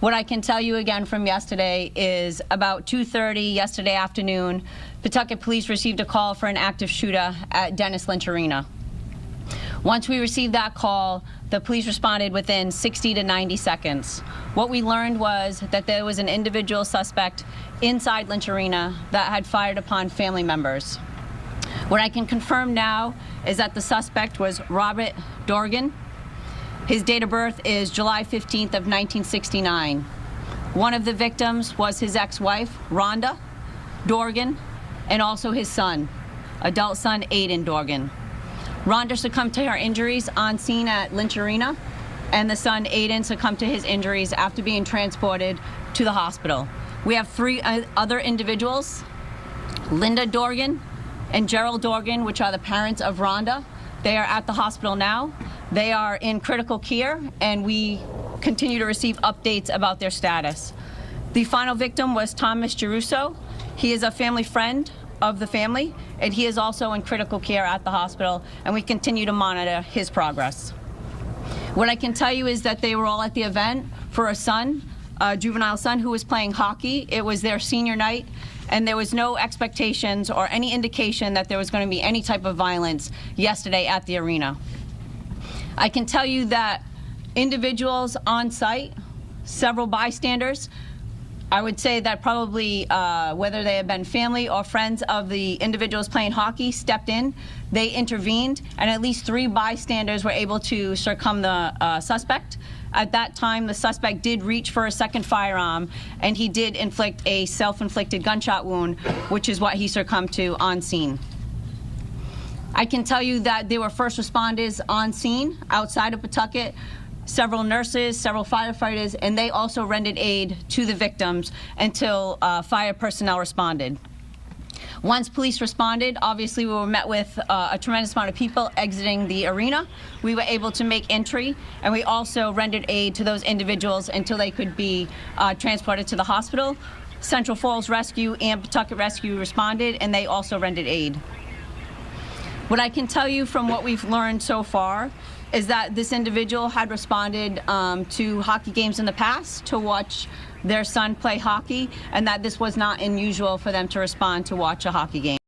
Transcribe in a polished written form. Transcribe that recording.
What I can tell you again from yesterday is about 2:30 yesterday afternoon, Pawtucket Police received a call for an active shooter at Dennis Lynch Arena. Once we received that call, the police responded within 60 to 90 seconds. What we learned was that there was an individual suspect inside Lynch Arena that had fired upon family members. What I can confirm now is that the suspect was Robert Dorgan. His date of birth is July 15th of 1969. One of the victims was his ex-wife, Rhonda Dorgan, and also his son, adult son, Aiden Dorgan. Rhonda succumbed to her injuries on scene at Lynch Arena, and the son, Aiden, succumbed to his injuries after being transported to the hospital. We have three other individuals, Linda Dorgan and Gerald Dorgan, which are the parents of Rhonda. They are at the hospital now. They are in critical care, and we continue to receive updates about their status. The final victim was Thomas Geruso. He is a family friend of the family, and he is also in critical care at the hospital, and we continue to monitor his progress. What I can tell you is that they were all at the event for a son, a juvenile son who was playing hockey. It was their senior night, and there was no expectations or any indication that there was going to be any type of violence yesterday at the arena. I can tell you that individuals on site, several bystanders, I would say that probably whether they have been family or friends of the individuals playing hockey stepped in, they intervened, and at least 3 bystanders were able to circum the suspect. At that time, the suspect did reach for a second firearm, and he did inflict a self-inflicted gunshot wound, which is what he succumbed to on scene. I can tell you that there were first responders on scene outside of Pawtucket, several nurses, several firefighters, and they also rendered aid to the victims until fire personnel responded. Once police responded, obviously we were met with a tremendous amount of people exiting the arena. We were able to make entry, and we also rendered aid to those individuals until they could be transported to the hospital. Central Falls Rescue and Pawtucket Rescue responded, and they also rendered aid. What I can tell you from what we've learned so far is that this individual had responded to hockey games in the past to watch their son play hockey, and that this was not unusual for them to respond to watch a hockey game.